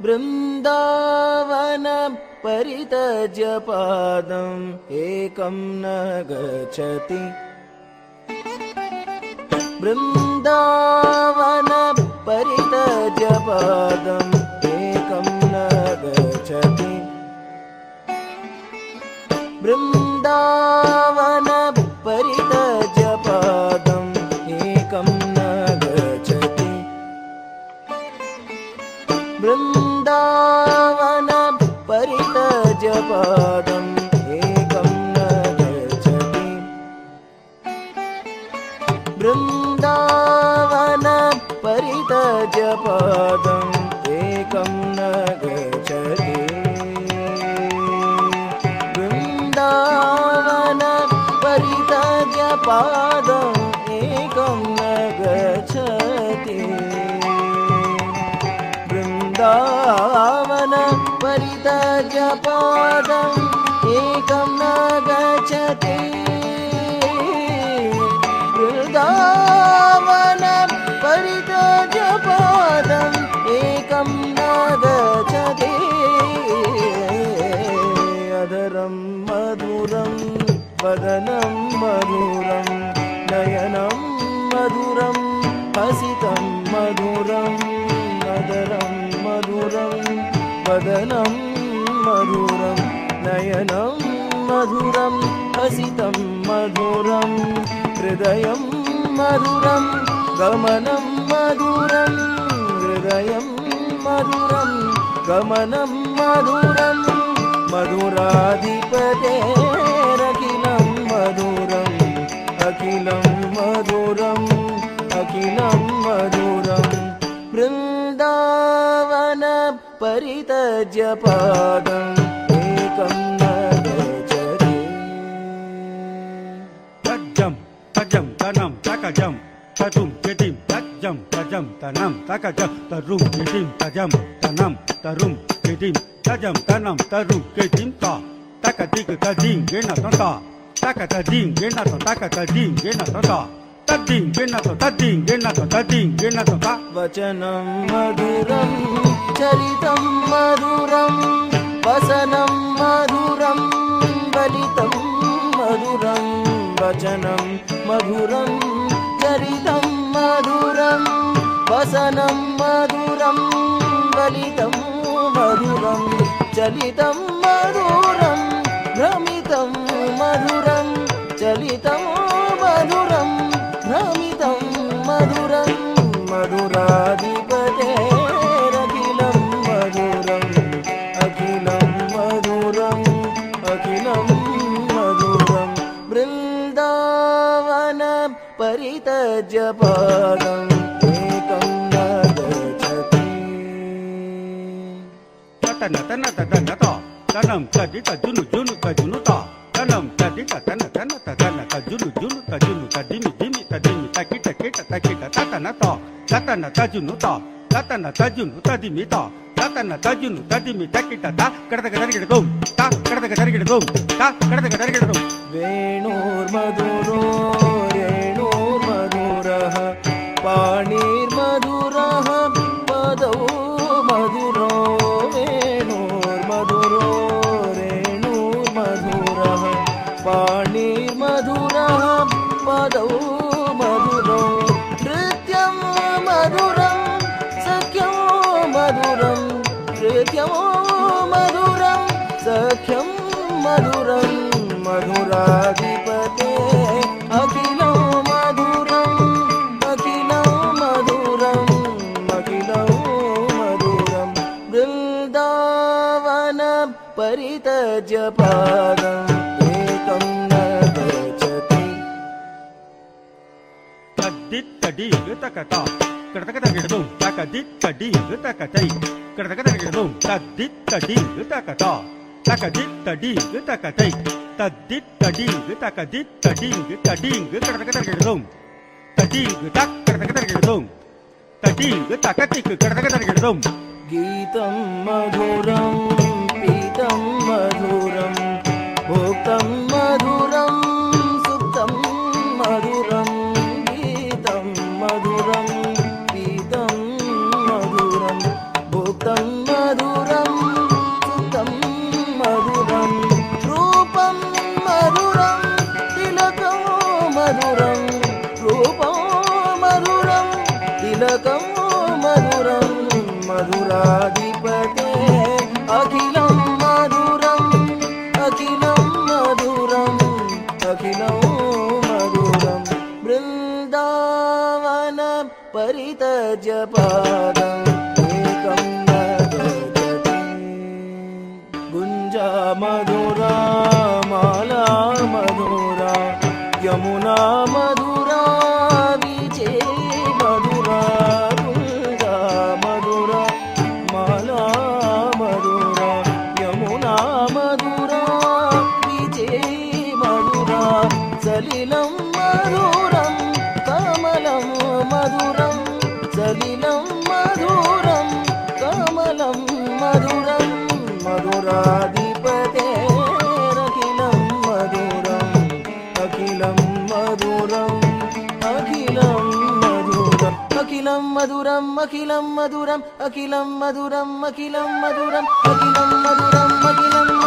बृन्दावन परित्यज्य पादम् एकं न गच्छति बृन्दावन परित्यज्य पादम् एकं न गच्छति बृन्दावन परित्यज्य पादम् एकं न गच्छति बृन्दावन परित्यज्य पादम् एकं न गच्छति बृन्दावन परित्यज्य पादम् एकं न गच्छति बृन्दावन परित्यज्य पादम् एकं न गच्छति बृन्दावन परित्यज्य पादम् एकं न गच्छति बृन्दावन परित्यज्य पादम् एकं न गच्छति अधरं मधुरं वदनं मधुरं नयनं मधुरं हसितं मधुरम् अधरं मधुरं वदनं मधुरं नयनं मधुरं हसितं मधुरं हृदयं मधुरं गमनं मधुरं हृदयं मधुरं गमनं मधुरं मधुराधिपतेरखिलं मधुरम् अखिलं मधुरम् अखिलं मधुरम् बृन्दावन परित्यज्य पादम् एकं न गच्छति तज्जं तजं तनं तकजं ततुं चितिं तज्जं तजं तनं तकजं तरुं चितिं तजं तनं तरुं चितिं तजं तनं तरुं चितिं ता तकतिक तजिं गेन तता तकतजिं गेन तकतजिं गेन तता तद्दिं गेन तद्दिं गेन तद्दिं गेन तता वचनं मधुरं चरितं मधुरं वसनं मधुरं वलितं मधुरं वचनं मधुरं चरितं मधुरं वसनं मधुरं वलितं मधुरं चलितं मधुरं भ्रमितं मधुरं चलितं मधुरं भ्रमितं मधुरं मधुराधिपतेरखिलं मधुरम् अखिलं मधुरम् अखिलं मधुरम् बृन्दावन परित्यज्य पादम् एकं न गच्छति तन तन तन ता तनं तदि तजुनु जुनु तजुनु ता तनं तदि तन तन तन तजुनु जुनु तजुनु तदिमि दिमि तदिमि तकिट किट तकिट ततन ता ततन तजुनु ता ततन तजुनु तदिमि ता ततन तजुनु तदिमि तकिट ता कडदक दरिगिडदोम ता कडदक दरिगिडदोम ता कडदक दरिगिडदोम वेणुर्मधुरो रेणुर्मधुरः पाणिर्मधुरः पदौ मधुरो वेणुर्मधुरो रेणुर्मधुरः पाणिर्मधुरः पदौ मधुरो नृत्यं मधुरं सख्यं मधुरं नृत्यं मधुरं सख्यं मधुरं मधुराधिपते अखिलं मधुरम् अखिलं मधुरम् अखिलं मधुरम् बृन्दावन परित्यज्य पादम् एकं न गच्छति तद्दित्तडीग तकता कडदक दरिगिडदोम तकदित्तडीग तकतै कडदक दरिगिडदोम तद्दित्तडीग तकता तकदित्तडीग तकतै तद्दित्तडीग तकदित्तडीग तडीग कडदक दरिगिडदोम तडीग तक कडदक दरिगिडदोम तडीग तकतिक कडदक दरिगिडदोम गीतं मधुरं पीतं मधुरं भोक्तं मधुरं सुप्तं मधुरं गीतं मधुरं पीतं मधुरं भोक्तं रूपं मधुरं तिलकं मधुरं मधुराधिपते अखिलं मधुरम् अखिलं मधुरम् अखिलं मधुरं वृन्दावन परितज्य पादम् एकं न भजति गुञ्जा मधुरा माला मधुरा यमुना मधुरा विचे मधुरा गुञ्जा मधुरा माला मधुरा यमुना मधुरा विचे मधुरा सलिलं मधुरं कमलं मधुरं सलिलं मधुरं कमलं मधुरं मधुराधिपतेरखिलं मधुरम् अखिलं मधुरम् अखिलं मधुरम् अखिलं मधुरम् अखिलं मधुरम् अखिलं मधुरम् अखिलं मधुरम् अखिलं मधुरम् अखिलं